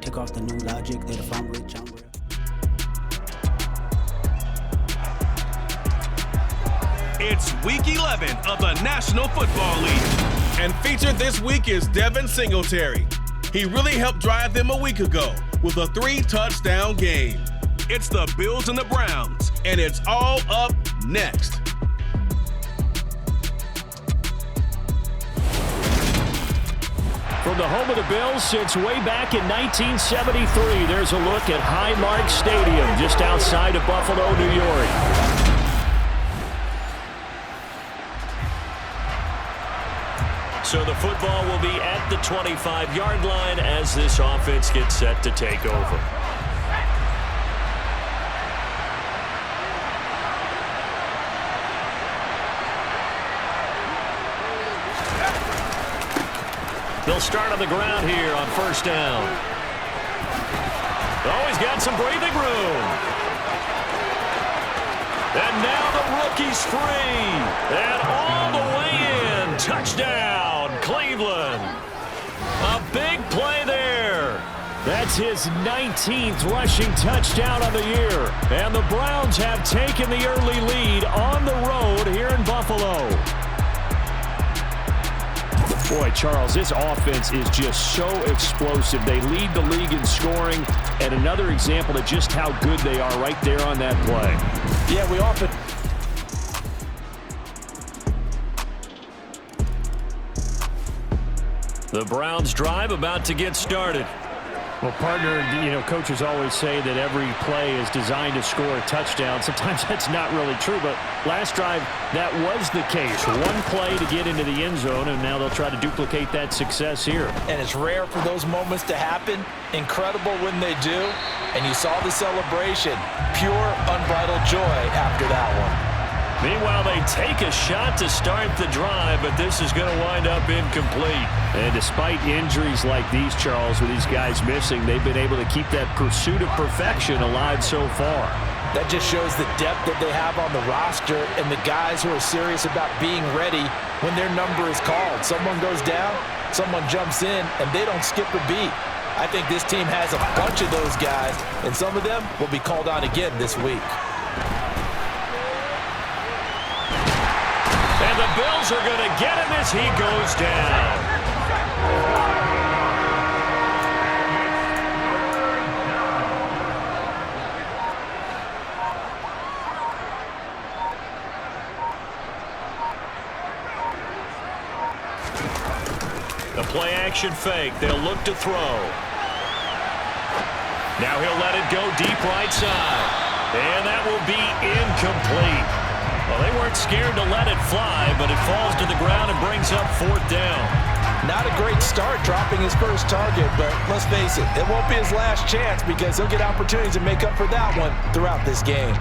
Take off the new logic, they're the phone rich, I'm real. It's Week 11 of the National Football League. And featured this week is Devin Singletary. He really helped drive them a week ago with a 3-touchdown game. It's the Bills and the Browns, and it's all up next. From the home of the Bills since way back in 1973, there's a look at Highmark Stadium just outside of Buffalo, New York. So the football will be at the 25-yard line as this offense gets set to take over. They'll start on the ground here on first down. Oh, he's got some breathing room. And now the rookie's free. And all the way in. Touchdown, Cleveland. A big play there. That's his 19th rushing touchdown of the year. And the Browns have taken the early lead on the road here in Buffalo. Boy, Charles, this offense is just so explosive. They lead the league in scoring, and another example of just how good they are right there on that play. Yeah, we often... The Browns drive about to get started. Well, partner, coaches always say that every play is designed to score a touchdown. Sometimes that's not really true, but last drive, that was the case. One play to get into the end zone, and now they'll try to duplicate that success here. And it's rare for those moments to happen. Incredible when they do. And you saw the celebration. Pure, unbridled joy after that one. Meanwhile, they take a shot to start the drive, but this is going to wind up incomplete. And despite injuries like these, Charles, with these guys missing, they've been able to keep that pursuit of perfection alive so far. That just shows the depth that they have on the roster and the guys who are serious about being ready when their number is called. Someone goes down, someone jumps in, and they don't skip a beat. I think this team has a bunch of those guys, and some of them will be called on again this week. And the Bills are going to get him as he goes down. The play-action fake. They'll look to throw. Now he'll let it go deep right side. And that will be incomplete. Well, they weren't scared to let it fly, but it falls to the ground and brings up fourth down. Not a great start dropping his first target, but let's face it, it won't be his last chance because he'll get opportunities to make up for that one throughout this game.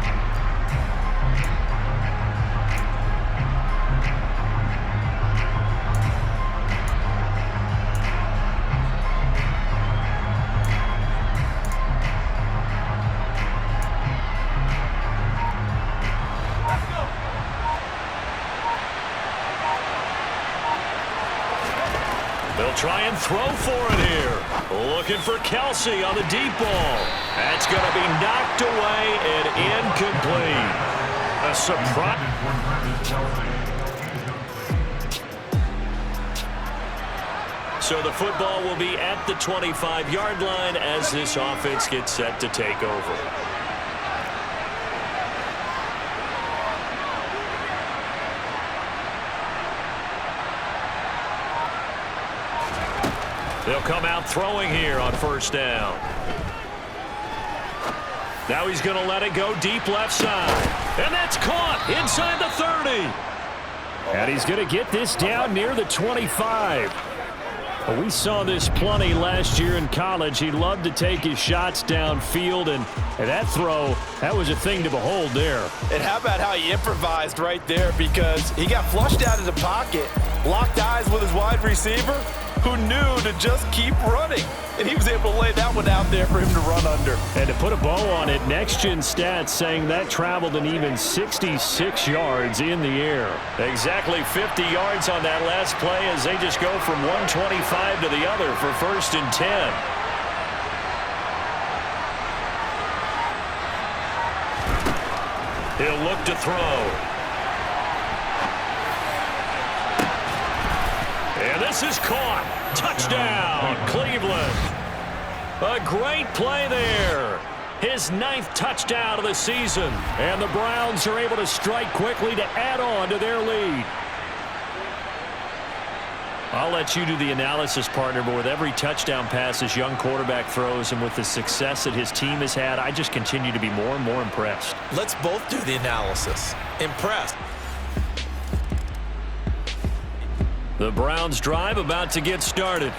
They'll try and throw for it here. Looking for Kelsey on the deep ball. That's going to be knocked away and incomplete. A surprise. So the football will be at the 25-yard line as this offense gets set to take over. They'll come out throwing here on first down. Now he's going to let it go deep left side. And that's caught inside the 30. And he's going to get this down near the 25. Well, we saw this plenty last year in college. He loved to take his shots downfield, and that throw, that was a thing to behold there. And how about how he improvised right there, because he got flushed out of the pocket, locked eyes with his wide receiver, who knew to just keep running. And he was able to lay that one out there for him to run under. And to put a bow on it, Next Gen Stats saying that traveled an even 66 yards in the air. Exactly 50 yards on that last play as they just go from 125 to the other for 1st and 10. He'll look to throw. And this is caught. Touchdown, Cleveland. A great play there. His 9th touchdown of the season. And the Browns are able to strike quickly to add on to their lead. I'll let you do the analysis, partner, but with every touchdown pass this young quarterback throws and with the success that his team has had, I just continue to be more and more impressed. Let's both do the analysis. Impressed. The Browns drive about to get started.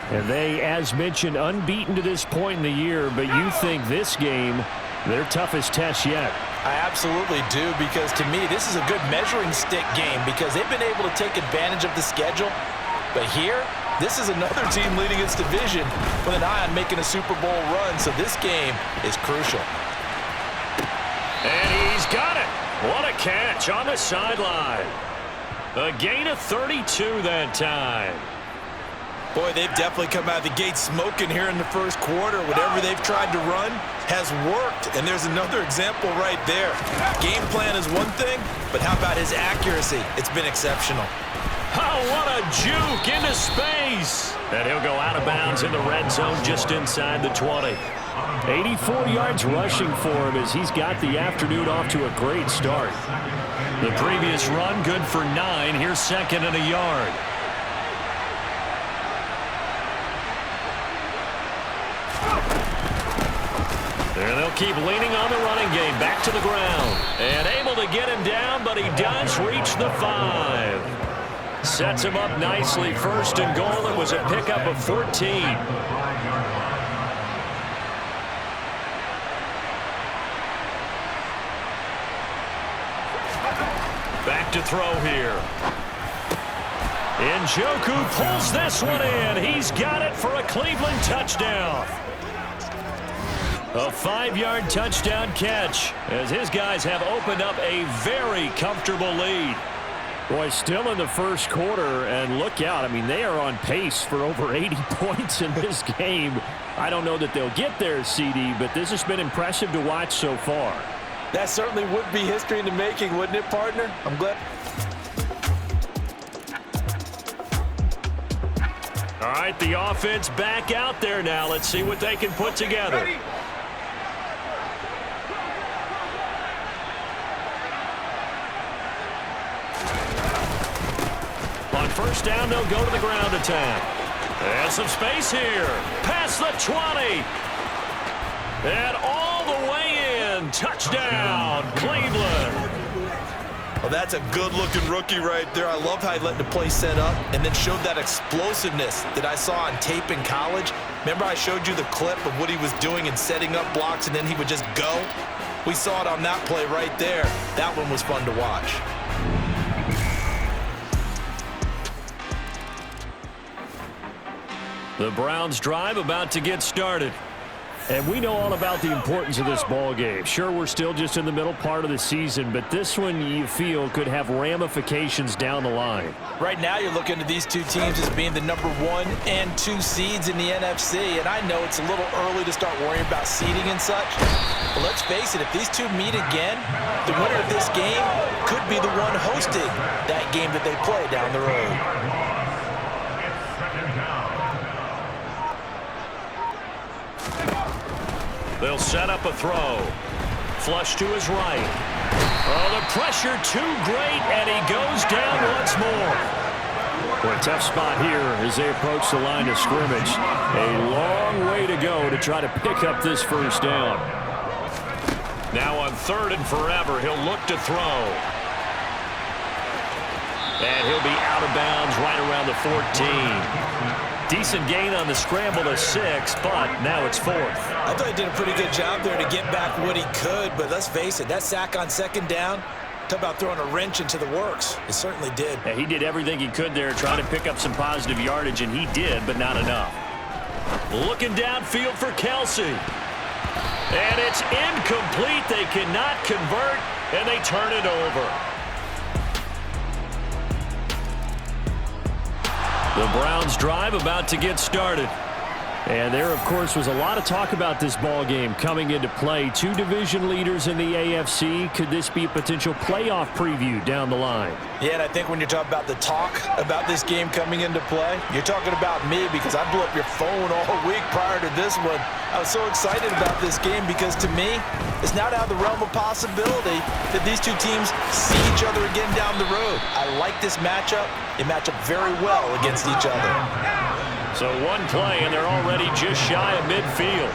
And they, as mentioned, unbeaten to this point in the year, but you think this game, their toughest test yet. I absolutely do, because to me, this is a good measuring stick game because they've been able to take advantage of the schedule. But here, this is another team leading its division with an eye on making a Super Bowl run, so this game is crucial. And he's got it. What a catch on the sideline. A gain of 32 that time. Boy, they've definitely come out of the gate smoking here in the first quarter. Whatever they've tried to run has worked, and there's another example right there. Game plan is one thing, but how about his accuracy? It's been exceptional. Oh, what a juke into space. And he'll go out of bounds in the red zone just inside the 20. 84 yards rushing for him as he's got the afternoon off to a great start. The previous run good for 9. Here's 2nd and a yard. And they'll keep leaning on the running game. Back to the ground. And able to get him down, but he does reach the 5. Sets him up nicely. 1st and goal. It was a pickup of 14. Back to throw here. Njoku pulls this one in. He's got it for a Cleveland touchdown. A 5-yard touchdown catch as his guys have opened up a very comfortable lead. Boy, still in the first quarter, and look out. I mean, they are on pace for over 80 points in this game. I don't know that they'll get there, CD, but this has been impressive to watch so far. That certainly would be history in the making, wouldn't it, partner? I'm glad. All right, the offense back out there now. Let's see what they can put together. Ready. On 1st down, they'll go to the ground attack. And some space here. Past the 20. And all the way in. Touchdown, Cleveland. Well, that's a good-looking rookie right there. I love how he let the play set up and then showed that explosiveness that I saw on tape in college. Remember I showed you the clip of what he was doing and setting up blocks, and then he would just go? We saw it on that play right there. That one was fun to watch. The Browns drive about to get started. And we know all about the importance of this ball game. Sure, we're still just in the middle part of the season, but this one you feel could have ramifications down the line. Right now you're looking at these two teams as being the number 1 and 2 seeds in the NFC, and I know it's a little early to start worrying about seeding and such, but let's face it, if these two meet again, the winner of this game could be the one hosting that game that they play down the road. They'll set up a throw. Flush to his right. Oh, the pressure too great, and he goes down once more. Well, a tough spot here as they approach the line of scrimmage. A long way to go to try to pick up this 1st down. Now on 3rd and forever, he'll look to throw. And he'll be out of bounds right around the 14. Decent gain on the scramble to 6, but now it's 4th. I thought he did a pretty good job there to get back what he could, but let's face it, that sack on 2nd down, talk about throwing a wrench into the works. It certainly did. Yeah, he did everything he could there trying to pick up some positive yardage, and he did, but not enough. Looking downfield for Kelsey. And it's incomplete. They cannot convert, and they turn it over. The Browns drive about to get started. And there, of course, was a lot of talk about this ball game coming into play. Two division leaders in the AFC. Could this be a potential playoff preview down the line? Yeah, and I think when you're talking about the talk about this game coming into play, you're talking about me because I blew up your phone all week prior to this one. I was so excited about this game because, to me, it's not out of the realm of possibility that these two teams see each other again down the road. I like this matchup. They match up very well against each other. So one play, and they're already just shy of midfield.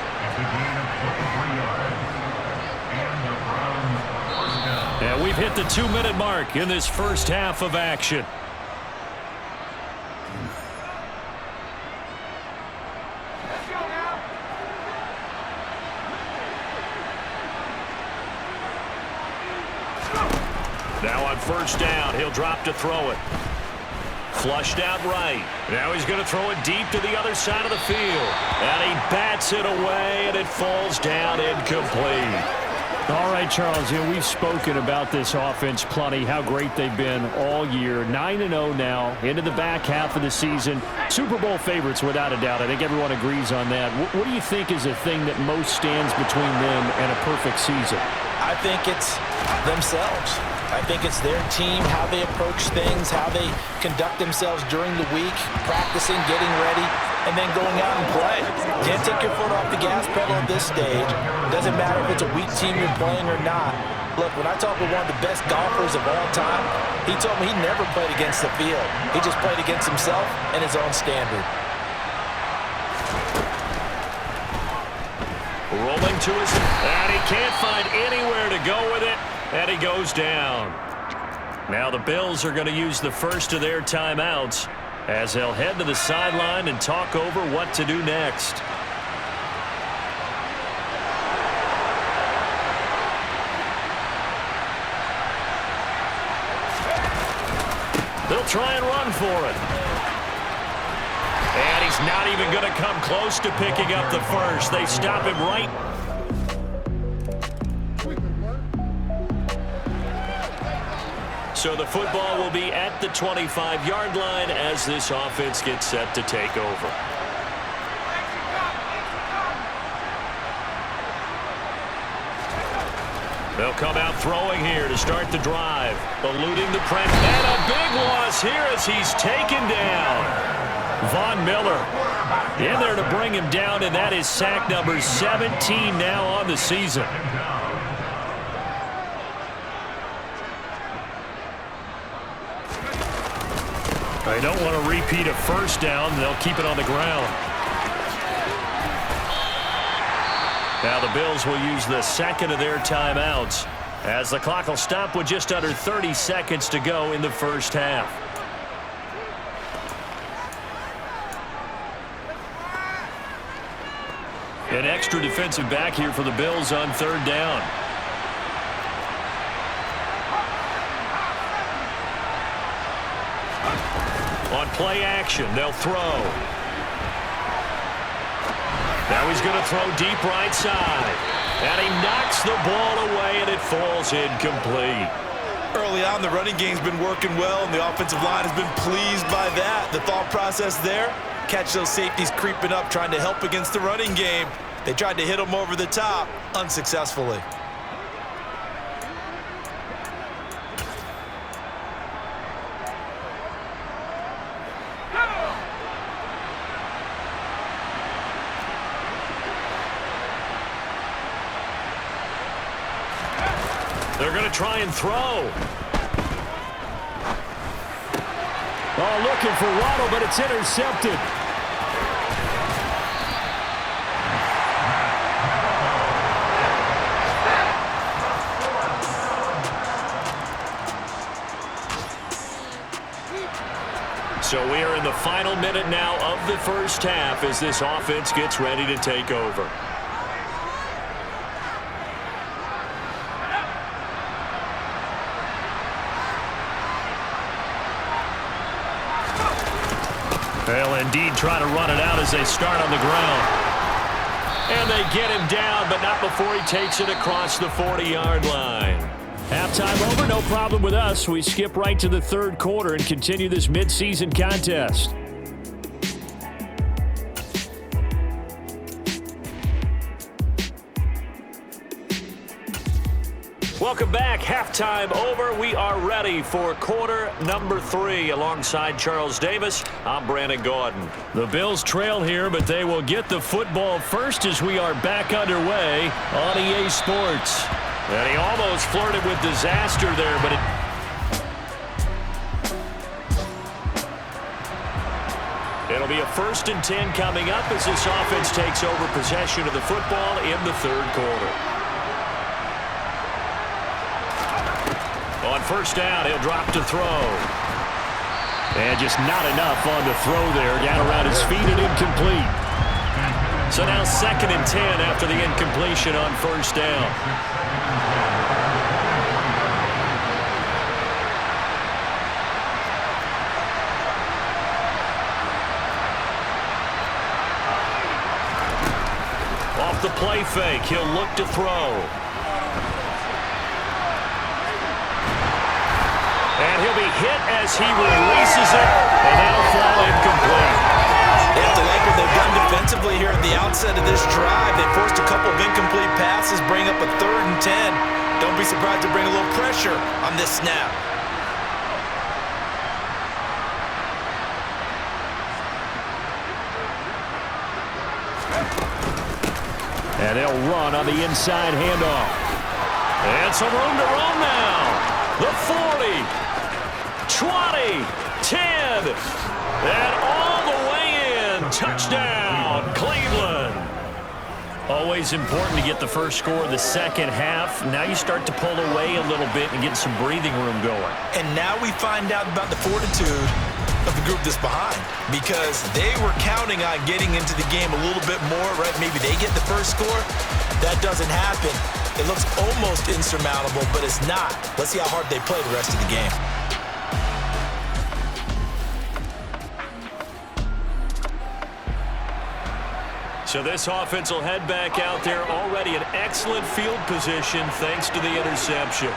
And we've hit the 2-minute mark in this first half of action. Now on first down, he'll drop to throw it. Flushed out right. Now he's going to throw it deep to the other side of the field. And he bats it away, and it falls down incomplete. All right, Charles, we've spoken about this offense plenty, how great they've been all year. 9-0 now, into the back half of the season. Super Bowl favorites, without a doubt. I think everyone agrees on that. What do you think is the thing that most stands between them and a perfect season? I think it's themselves. I think it's their team, how they approach things, how they conduct themselves during the week, practicing, getting ready, and then going out and play. Can't take your foot off the gas pedal at this stage. Doesn't matter if it's a weak team you're playing or not. Look, when I talk with one of the best golfers of all time, he told me he never played against the field. He just played against himself and his own standard. Rolling to his, and he can't find anywhere to go with it, and he goes down. Now the Bills are going to use the first of their timeouts as they'll head to the sideline and talk over what to do next. They'll try and run for it. And he's not even going to come close to picking up the first. They stop him right. So the football will be at the 25-yard line as this offense gets set to take over. They'll come out throwing here to start the drive. Eluding the press. And a big loss here as he's taken down. Von Miller in there to bring him down, and that is sack number 17 now on the season. They don't want to repeat a first down. They'll keep it on the ground. Now the Bills will use the second of their timeouts as the clock will stop with just under 30 seconds to go in the first half. An extra defensive back here for the Bills on third down. On play action, they'll throw. Now he's going to throw deep right side. And he knocks the ball away, and it falls incomplete. Early on, the running game's been working well, and the offensive line has been pleased by that. The thought process there, catch those safeties creeping up, trying to help against the running game. They tried to hit him over the top, unsuccessfully. They're going to try and throw. Oh, looking for Waddle, but it's intercepted. So we are in the final minute now of the first half as this offense gets ready to take over. They'll indeed try to run it out as they start on the ground. And they get him down, but not before he takes it across the 40-yard line. Halftime over, no problem with us. We skip right to the third quarter and continue this midseason contest. Welcome back. Halftime over. We are ready for quarter number 3. Alongside Charles Davis, I'm Brandon Gaudin. The Bills trail here, but they will get the football first as we are back underway on EA Sports. And he almost flirted with disaster there, but it'll be a 1st and 10 coming up as this offense takes over possession of the football in the 3rd quarter. On 1st down, he'll drop to throw. And just not enough on the throw there. Down around his feet and incomplete. So now 2nd and 10 after the incompletion on 1st down. Off the play fake, he'll look to throw. And he'll be hit as he releases it, and that'll fall incomplete. They have to like what they've done defensively here at the outset of this drive. They forced a couple of incomplete passes, bring up a 3rd and 10. Don't be surprised to bring a little pressure on this snap. And they'll run on the inside handoff. And some room to run now. The 40. 20, 10, and all the way in. Touchdown, Cleveland. Always important to get the first score of the 2nd half. Now you start to pull away a little bit and get some breathing room going. And now we find out about the fortitude of the group that's behind, because they were counting on getting into the game a little bit more, right? Maybe they get the first score. That doesn't happen. It looks almost insurmountable, but it's not. Let's see how hard they play the rest of the game. So this offense will head back out there, already in excellent field position thanks to the interception.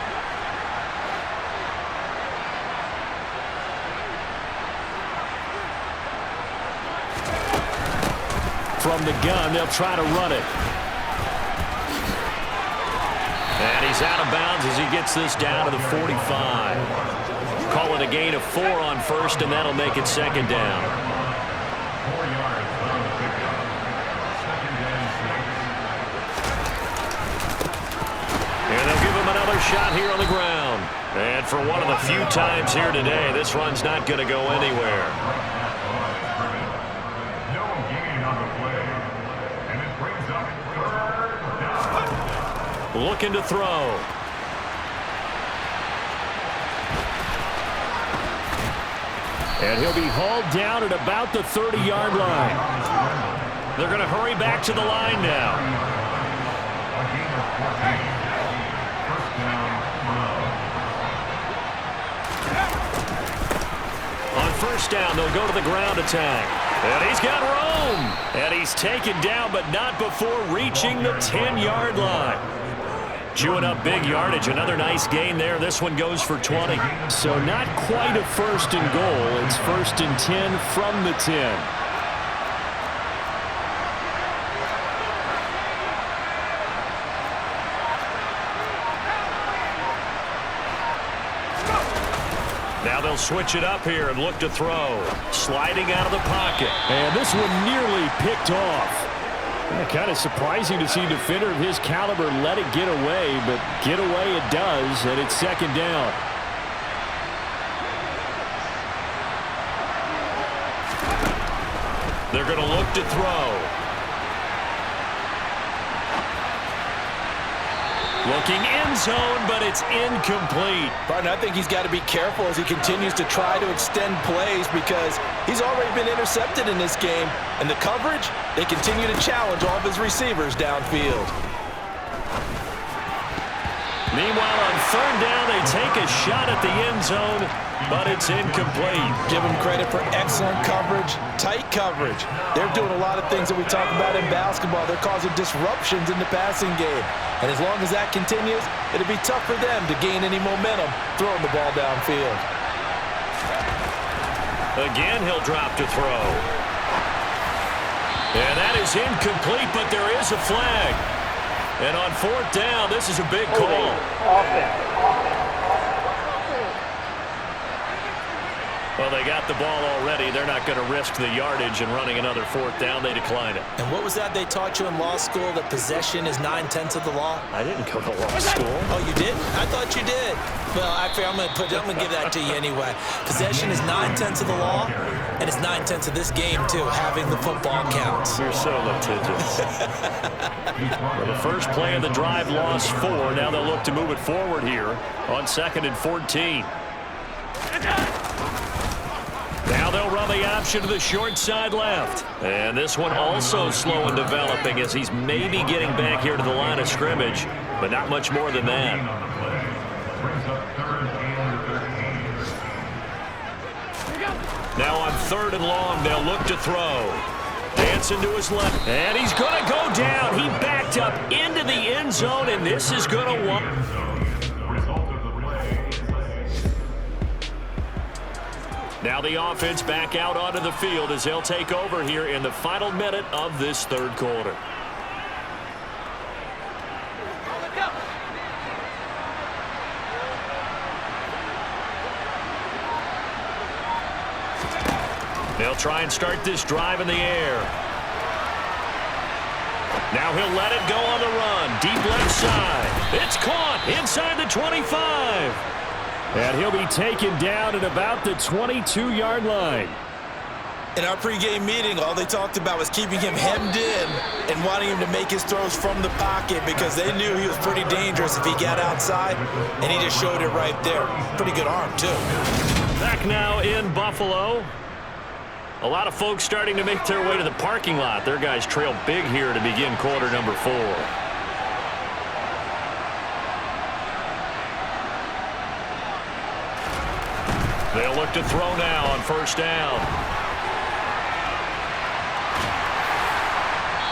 From the gun, they'll try to run it. And he's out of bounds as he gets this down to the 45. Call it a gain of 4 on 1st, and that'll make it 2nd down. And they'll give him another shot here on the ground. And for one of the few times here today, this run's not going to go anywhere. Looking to throw. And he'll be hauled down at about the 30-yard line. They're going to hurry back to the line now. On 1st down, they'll go to the ground attack. And he's got room. And he's taken down, but not before reaching the 10-yard line. Chewing up big yardage. Another nice gain there. This one goes for 20. So not quite a 1st and goal. It's 1st and 10 from the 10. Now they'll switch it up here and look to throw. Sliding out of the pocket. And this one nearly picked off. Kind of surprising to see a defender of his caliber let it get away, but get away it does, and it's 2nd down. They're going to look to throw. Looking end zone, but it's incomplete. Partner, I think he's got to be careful as he continues to try to extend plays, because he's already been intercepted in this game. And the coverage, they continue to challenge all of his receivers downfield. Meanwhile, on 3rd down, they take a shot at the end zone, but it's incomplete. Give them credit for excellent coverage, tight coverage. They're doing a lot of things that we talk about in basketball. They're causing disruptions in the passing game. And as long as that continues, it'll be tough for them to gain any momentum throwing the ball downfield. Again, he'll drop to throw. And that is incomplete, but there is a flag. And on fourth down, this is a big call. Well, they got the ball already. They're not going to risk the yardage and running another fourth down. They declined it. And what was that they taught you in law school, that possession is 9/10 of the law? I didn't go to law school. Oh, you did? I thought you did. Well, actually, I'm going to give that to you anyway. Possession is 9/10 of the law, and it's 9/10 of this game, too, having the football counts. You're so litigious. Well, the first play of the drive lost 4. Now they'll look to move it forward here on 2nd and 14. Now they'll run the option to the short side left. And this one also slow in developing as he's maybe getting back here to the line of scrimmage, but not much more than that. Now on 3rd and long, they'll look to throw. Dancing to his left, and he's going to go down. He backed up into the end zone, and this is going to walk. Now the offense back out onto the field as they'll take over here in the final minute of this 3rd quarter. They'll try and start this drive in the air. Now he'll let it go on the run. Deep left side. It's caught inside the 25. And he'll be taken down at about the 22-yard line. In our pregame meeting, all they talked about was keeping him hemmed in and wanting him to make his throws from the pocket because they knew he was pretty dangerous if he got outside, and he just showed it right there. Pretty good arm, too. Back now in Buffalo. A lot of folks starting to make their way to the parking lot. Their guys trail big here to begin quarter number 4. They'll look to throw now on 1st down.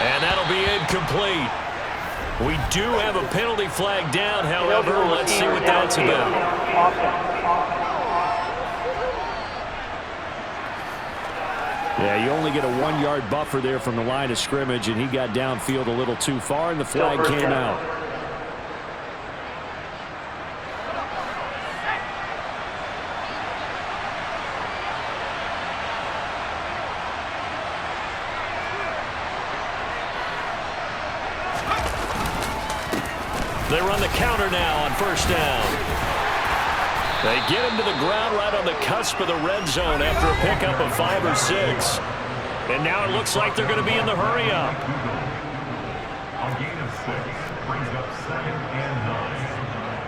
And that'll be incomplete. We do have a penalty flag down, however. Let's see what that's about. Yeah, you only get a 1-yard buffer there from the line of scrimmage, and he got downfield a little too far, and the flag came out. They run the counter now on 1st down. They get him to the ground right on the cusp of the red zone after a pickup of 5 or 6. And now it looks like they're going to be in the hurry-up. A gain of 6 brings up 2nd and 9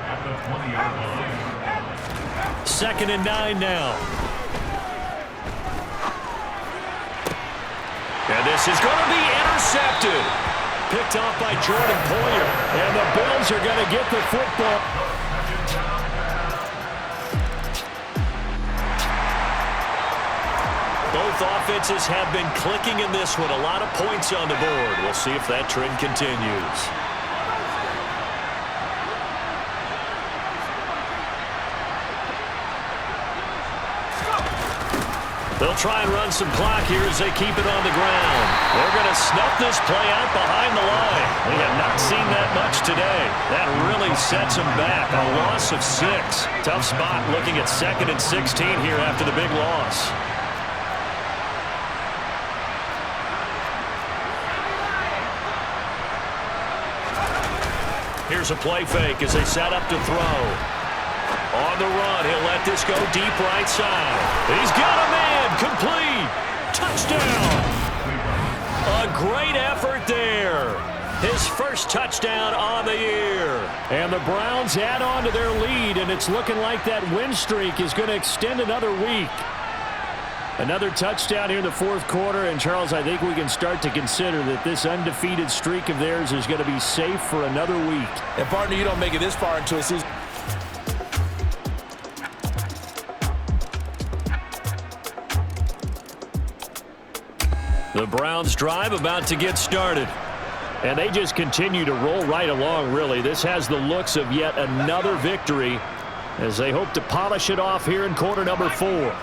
at the 20-yard line. 2nd and 9 now. And this is going to be intercepted. Picked off by Jordan Poyer. And the Bills are going to get the football. Both offenses have been clicking in this one. A lot of points on the board. We'll see if that trend continues. They'll try and run some clock here as they keep it on the ground. They're going to snuff this play out behind the line. We have not seen that much today. That really sets them back. A loss of 6. Tough spot looking at 2nd and 16 here after the big loss. Here's a play fake as they set up to throw. On the run, he'll let this go deep right side. He's got a man, complete. Touchdown. A great effort there. His first touchdown on the year. And the Browns add on to their lead, and it's looking like that win streak is going to extend another week. Another touchdown here in the 4th quarter, and Charles, I think we can start to consider that this undefeated streak of theirs is going to be safe for another week. And partner, you don't make it this far into a season. The Browns drive about to get started. And they just continue to roll right along, really. This has the looks of yet another victory as they hope to polish it off here in quarter number 4.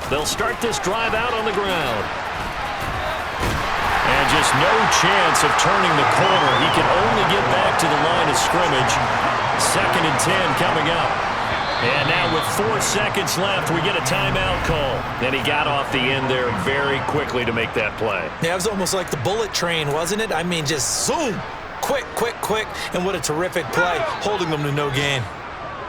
They'll start this drive out on the ground. And just no chance of turning the corner. He can only get back to the line of scrimmage. 2nd and 10 coming up. And now with 4 seconds left, we get a timeout call. And he got off the end there very quickly to make that play. Yeah, it was almost like the bullet train, wasn't it? I mean, just zoom. Quick, quick, quick. And what a terrific play, holding them to no gain.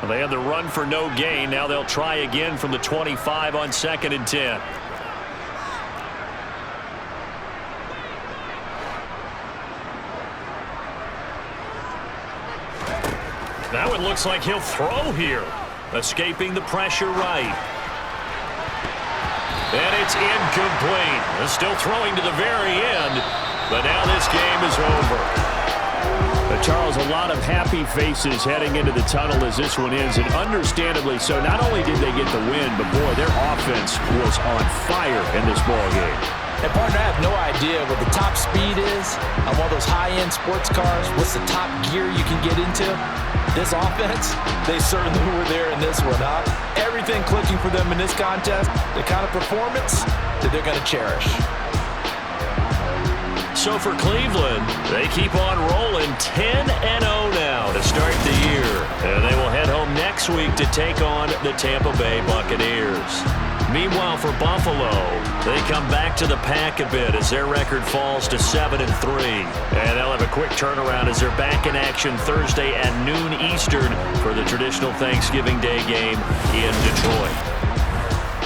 Well, they had the run for no gain. Now they'll try again from the 25 on 2nd and 10. Now it looks like he'll throw here. Escaping the pressure right. And it's incomplete. They're still throwing to the very end. But now this game is over. Charles, a lot of happy faces heading into the tunnel as this one ends, and understandably so. Not only did they get the win, but boy, their offense was on fire in this ball game. And partner, I have no idea what the top speed is on one of those high-end sports cars. What's the top gear you can get into? This offense, they certainly were there in this one, huh? Everything clicking for them in this contest, the kind of performance that they're going to cherish. So for Cleveland, they keep on rolling 10-0 now to start the year. And they will head home next week to take on the Tampa Bay Buccaneers. Meanwhile, for Buffalo, they come back to the pack a bit as their record falls to 7-3. And they'll have a quick turnaround as they're back in action Thursday at noon Eastern for the traditional Thanksgiving Day game in Detroit.